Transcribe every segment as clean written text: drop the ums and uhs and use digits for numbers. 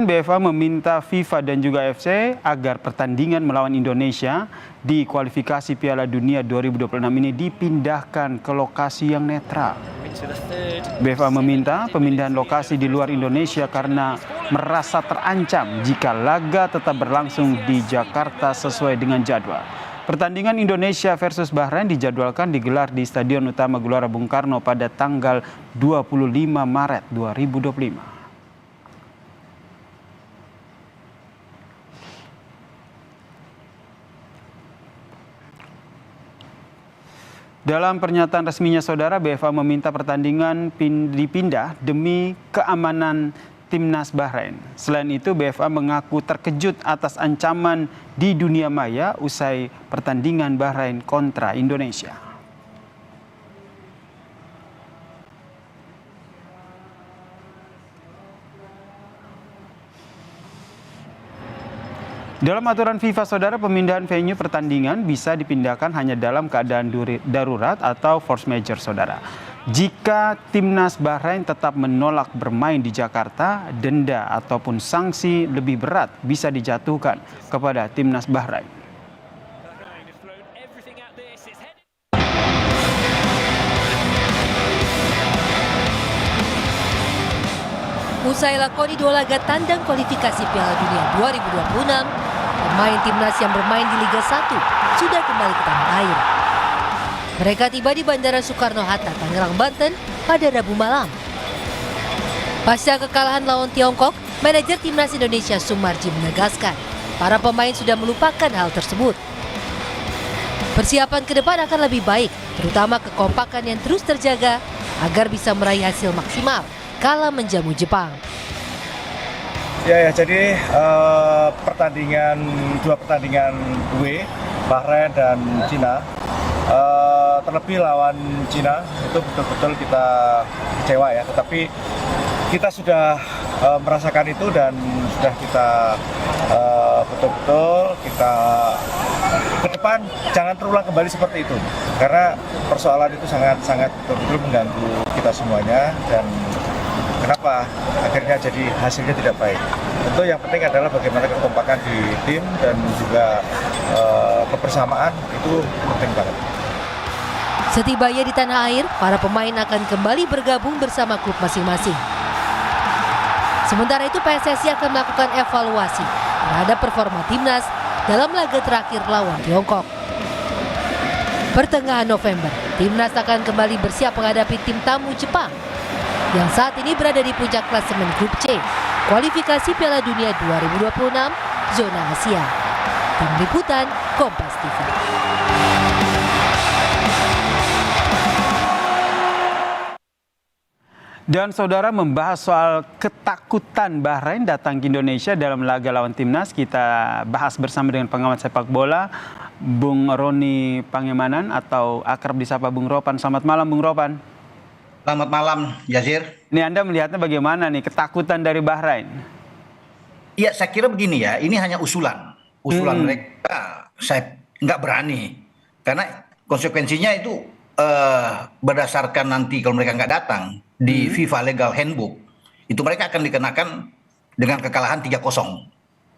BFA meminta FIFA dan juga AFC agar pertandingan melawan Indonesia di kualifikasi Piala Dunia 2026 ini dipindahkan ke lokasi yang netral. BFA meminta pemindahan lokasi di luar Indonesia karena merasa terancam jika laga tetap berlangsung di Jakarta sesuai dengan jadwal. Pertandingan Indonesia versus Bahrain dijadwalkan digelar di Stadion Utama Gelora Bung Karno pada tanggal 25 Maret 2025. Dalam pernyataan resminya saudara, BFA meminta pertandingan dipindah demi keamanan timnas Bahrain. Selain itu, BFA mengaku terkejut atas ancaman di dunia maya usai pertandingan Bahrain kontra Indonesia. Dalam aturan FIFA, saudara, pemindahan venue pertandingan bisa dipindahkan hanya dalam keadaan darurat atau force majeure, saudara. Jika timnas Bahrain tetap menolak bermain di Jakarta, denda ataupun sanksi lebih berat bisa dijatuhkan kepada timnas Bahrain. Usai lakoni 2 laga tandang kualifikasi Piala Dunia 2026, pemain timnas yang bermain di Liga 1 sudah kembali ke tanah air. Mereka tiba di Bandara Soekarno-Hatta, Tangerang, Banten pada Rabu malam. Pasca kekalahan lawan Tiongkok, manajer timnas Indonesia Sumarji menegaskan para pemain sudah melupakan hal tersebut. Persiapan ke depan akan lebih baik, terutama kekompakan yang terus terjaga agar bisa meraih hasil maksimal kala menjamu Jepang. Jadi dua pertandingan gue, Bahrain dan Cina, terlebih lawan Cina itu betul-betul kita kecewa ya. Tetapi kita sudah merasakan itu dan sudah kita betul-betul kita ke depan jangan terulang kembali seperti itu. Karena persoalan itu sangat betul-betul mengganggu kita semuanya dan kenapa akhirnya jadi hasilnya tidak baik. Tentu yang penting adalah bagaimana kekompakan di tim dan juga kebersamaan itu penting banget. Setibanya di tanah air, para pemain akan kembali bergabung bersama klub masing-masing. Sementara itu PSSI akan melakukan evaluasi terhadap performa timnas dalam laga terakhir lawan Tiongkok. Pertengahan November, timnas akan kembali bersiap menghadapi tim tamu Jepang yang saat ini berada di puncak klasemen grup C, kualifikasi Piala Dunia 2026 zona Asia. Tim Liputan Kompas TV. Dan saudara, membahas soal ketakutan Bahrain datang ke Indonesia dalam laga lawan timnas, kita bahas bersama dengan pengamat sepak bola Bung Roni Pangemanan atau akrab disapa Bung Ropan. Selamat malam Bung Ropan. Selamat malam, Yazir. Ini Anda melihatnya bagaimana nih ketakutan dari Bahrain? Iya, saya kira begini ya, ini hanya usulan. Usulan mereka, saya nggak berani. Karena konsekuensinya itu berdasarkan nanti kalau mereka nggak datang di FIFA Legal Handbook, itu mereka akan dikenakan dengan kekalahan 3-0.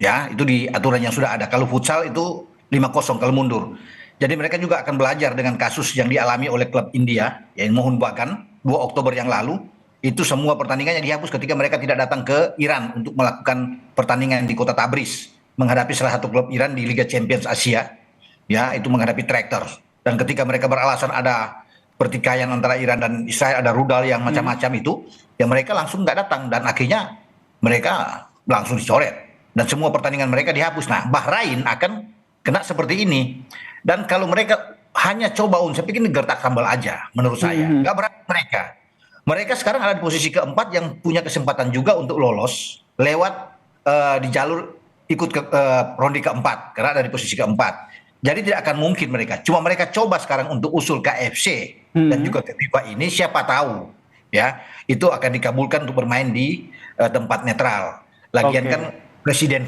Ya, itu di aturan yang sudah ada. Kalau futsal itu 5-0 kalau mundur. Jadi mereka juga akan belajar dengan kasus yang dialami oleh klub India, yang Mohun Bagan, 2 Oktober yang lalu, itu semua pertandingannya dihapus ketika mereka tidak datang ke Iran untuk melakukan pertandingan di kota Tabriz, menghadapi salah satu klub Iran di Liga Champions Asia, ya itu menghadapi Tractors. Dan ketika mereka beralasan ada pertikaian antara Iran dan Israel, ada rudal yang macam-macam itu, ya mereka langsung nggak datang dan akhirnya mereka langsung dicoret dan semua pertandingan mereka dihapus. Nah, Bahrain akan kena seperti ini. Dan kalau mereka hanya coba, saya pikir ini gertak sambal aja menurut saya. Nggak berani mereka. Mereka sekarang ada di posisi keempat yang punya kesempatan juga untuk lolos lewat di jalur ikut ke ronde keempat karena ada di posisi keempat. Jadi tidak akan mungkin mereka. Cuma mereka coba sekarang untuk usul ke AFC dan juga ke FIFA ini, siapa tahu ya itu akan dikabulkan untuk bermain di tempat netral. Lagian kan presiden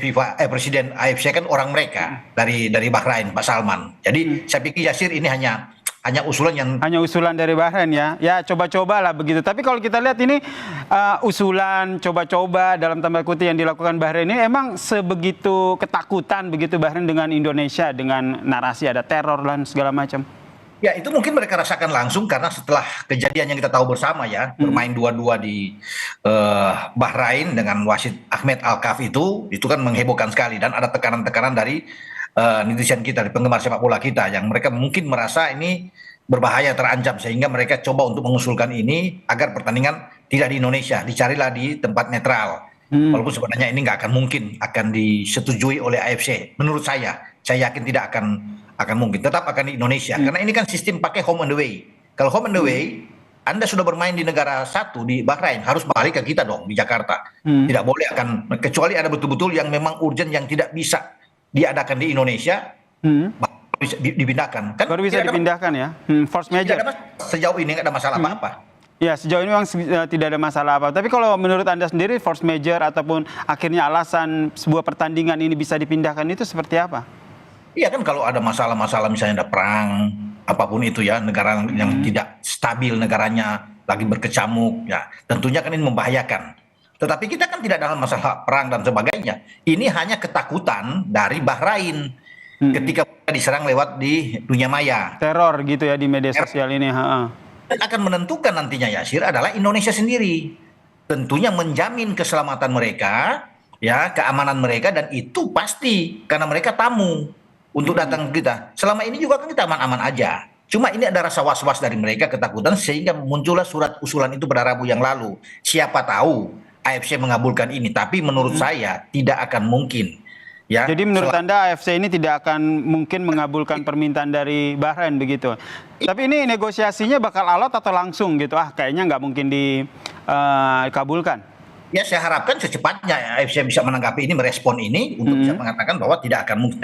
AFC kan orang mereka dari Bahrain, Pak Salman. Jadi saya pikir Yasir ini hanya hanya usulan yang Hanya usulan dari Bahrain ya. Ya coba-coba lah begitu. Tapi kalau kita lihat ini usulan coba-coba dalam tanda kutip yang dilakukan Bahrain ini emang sebegitu ketakutan begitu Bahrain dengan Indonesia dengan narasi ada teror dan segala macam. ya itu mungkin mereka rasakan langsung karena setelah kejadian yang kita tahu bersama ya, bermain 2-2 di Bahrain dengan wasit Ahmed Al-Kaf itu kan menghebohkan sekali dan ada tekanan-tekanan dari netizen kita, dari penggemar sepak bola kita yang mereka mungkin merasa ini berbahaya, terancam sehingga mereka coba untuk mengusulkan ini agar pertandingan tidak di Indonesia, dicarilah di tempat netral. Walaupun sebenarnya ini nggak akan mungkin akan disetujui oleh AFC. Menurut saya yakin tidak akan mungkin. Tetap akan di Indonesia. Karena ini kan sistem pakai home and away. Kalau home and away, Anda sudah bermain di negara satu, di Bahrain, harus balik ke kita dong, di Jakarta. Tidak boleh kecuali ada betul-betul yang memang urgent, yang tidak bisa diadakan di Indonesia, bisa dipindahkan. Kan Baru bisa dipindahkan ya. Force major. Sejauh ini nggak ada masalah apa-apa. Ya, sejauh ini memang tidak ada masalah apa. Tapi kalau menurut Anda sendiri, force major ataupun akhirnya alasan sebuah pertandingan ini bisa dipindahkan itu seperti apa? Iya kan, kalau ada masalah-masalah misalnya ada perang, apapun itu ya, negara yang tidak stabil negaranya, lagi berkecamuk, ya tentunya kan ini membahayakan. Tetapi kita kan tidak dalam masalah perang dan sebagainya. Ini hanya ketakutan dari Bahrain ketika diserang lewat di dunia maya. Teror gitu ya di media sosial ini. Dan akan menentukan nantinya Yasir adalah Indonesia sendiri. Tentunya menjamin keselamatan mereka, ya keamanan mereka, dan itu pasti karena mereka tamu untuk datang ke kita. Selama ini juga kan kita aman-aman aja. Cuma ini ada rasa was-was dari mereka, ketakutan, sehingga muncullah surat usulan itu pada Rabu yang lalu. Siapa tahu AFC mengabulkan ini, tapi menurut saya tidak akan mungkin. Ya, jadi menurut Anda AFC ini tidak akan mungkin mengabulkan permintaan dari Bahrain begitu. Tapi ini negosiasinya bakal alot atau langsung gitu? Kayaknya nggak mungkin dikabulkan. Ya saya harapkan secepatnya AFC bisa menanggapi ini, merespon ini untuk bisa mengatakan bahwa tidak akan mungkin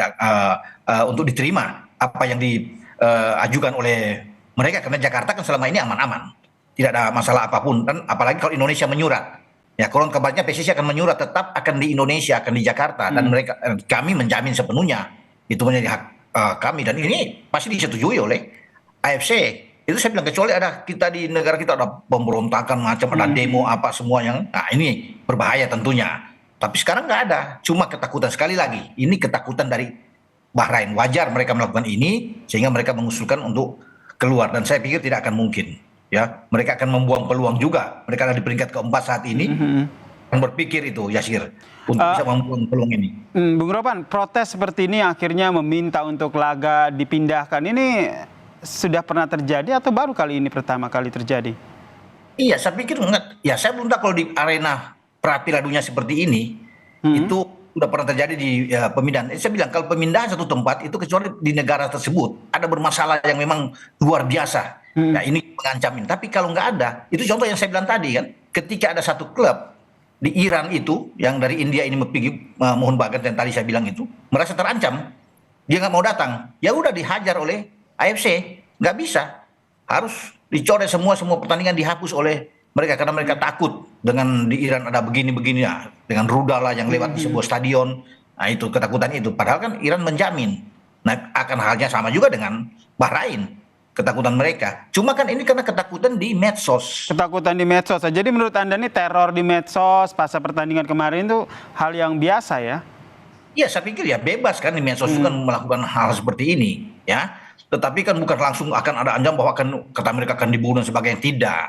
untuk diterima apa yang diajukan oleh mereka, karena Jakarta kan selama ini aman-aman, tidak ada masalah apapun. Dan apalagi kalau Indonesia menyurat, ya konon kabarnya PSSI akan menyurat tetap akan di Indonesia, akan di Jakarta, dan mereka kami menjamin sepenuhnya itu menjadi hak kami, dan ini pasti disetujui oleh AFC. Itu saya bilang, kecuali ada kita di negara kita ada pemberontakan macam, ada demo apa semua yang, nah ini berbahaya tentunya. Tapi sekarang nggak ada, cuma ketakutan. Sekali lagi, ini ketakutan dari Bahrain. Wajar mereka melakukan ini sehingga mereka mengusulkan untuk keluar, dan saya pikir tidak akan mungkin. Ya, mereka akan membuang peluang juga. Mereka ada di peringkat keempat saat ini. Dan berpikir itu Yasir untuk bisa membuang peluang ini. Bung Ropan, protes seperti ini akhirnya meminta untuk laga dipindahkan. Ini sudah pernah terjadi atau baru kali ini pertama kali terjadi? Iya, saya pikir enggak. Ya, saya belum tahu kalau di arena Piala Dunia seperti ini itu sudah pernah terjadi di pemindahan. Saya bilang kalau pemindahan satu tempat itu, kecuali di negara tersebut ada bermasalah yang memang luar biasa. Ya, ini mengancamin. Tapi kalau nggak ada, itu contoh yang saya bilang tadi kan, ketika ada satu klub di Iran itu yang dari India ini pergi mohon bagat, yang tadi saya bilang itu merasa terancam, dia nggak mau datang, ya udah dihajar oleh AFC, nggak bisa, harus dicoret semua pertandingan dihapus oleh mereka karena mereka takut dengan di Iran ada begini-begini ya, dengan rudal yang lewat di sebuah stadion. Nah itu ketakutan itu, padahal kan Iran menjamin. Nah akan halnya sama juga dengan Bahrain, ketakutan mereka. Cuma kan ini karena ketakutan di medsos. Ketakutan di medsos. Jadi menurut Anda nih teror di medsos pasca pertandingan kemarin itu hal yang biasa ya? Iya, saya pikir ya bebas kan di medsos itu kan melakukan hal seperti ini ya. Tetapi kan bukan langsung akan ada ancaman bahwa kata mereka akan dibunuh dan sebagainya. Tidak.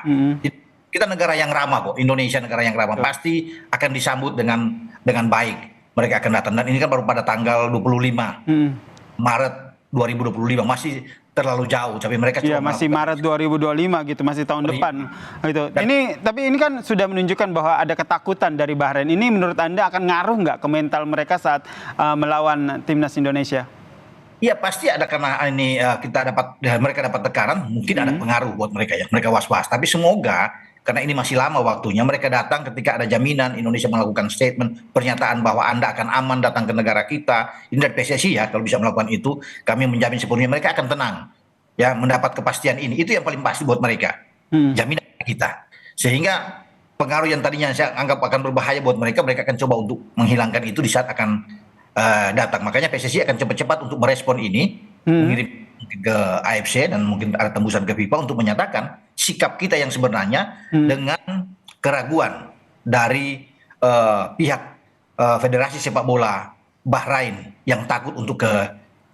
Kita negara yang ramah kok. Indonesia negara yang ramah. Pasti akan disambut dengan baik. Mereka akan datang. Dan ini kan baru pada tanggal 25 Maret 2025. Masih terlalu jauh. Tapi mereka ya, masih Maret 2025 gitu. Masih tahun depan. Gitu. Tapi ini kan sudah menunjukkan bahwa ada ketakutan dari Bahrain. Ini menurut Anda akan ngaruh nggak ke mental mereka saat melawan timnas Indonesia? Iya pasti ada, karena ini mereka dapat tekanan, mungkin ada pengaruh buat mereka ya, mereka was-was. Tapi semoga karena ini masih lama waktunya, mereka datang ketika ada jaminan Indonesia melakukan statement, pernyataan bahwa Anda akan aman datang ke negara kita. Ini dari PSSI ya, kalau bisa melakukan itu, kami menjamin sepenuhnya mereka akan tenang, ya mendapat kepastian ini. Itu yang paling pasti buat mereka, jaminan kita. Sehingga pengaruh yang tadinya saya anggap akan berbahaya buat mereka, mereka akan coba untuk menghilangkan itu di saat akan datang. Makanya PSSI akan cepat-cepat untuk merespon ini, mengirim mungkin ke AFC dan mungkin ada tembusan ke FIFA untuk menyatakan sikap kita yang sebenarnya dengan keraguan dari pihak Federasi Sepak Bola Bahrain yang takut untuk ke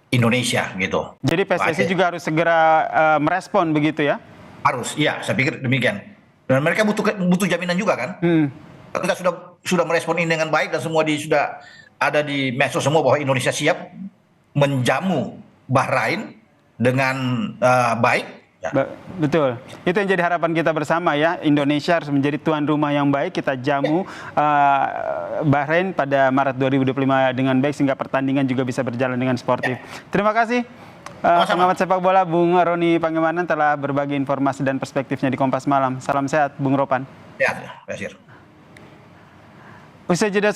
Indonesia gitu. Jadi PSSI juga harus segera merespon begitu ya? Harus, iya, saya pikir demikian. Dan mereka butuh jaminan juga kan? Kita sudah merespon ini dengan baik dan semua sudah ada di medsos semua bahwa Indonesia siap menjamu Bahrain dengan baik. Ya. Betul, itu yang jadi harapan kita bersama ya. Indonesia harus menjadi tuan rumah yang baik. Kita jamu Bahrain pada Maret 2025 dengan baik sehingga pertandingan juga bisa berjalan dengan sportif. Terima kasih pengamat sepak bola Bung Roni Pangemanan telah berbagi informasi dan perspektifnya di Kompas Malam. Salam sehat Bung Ropan. Ya, terima kasih. Usai jeda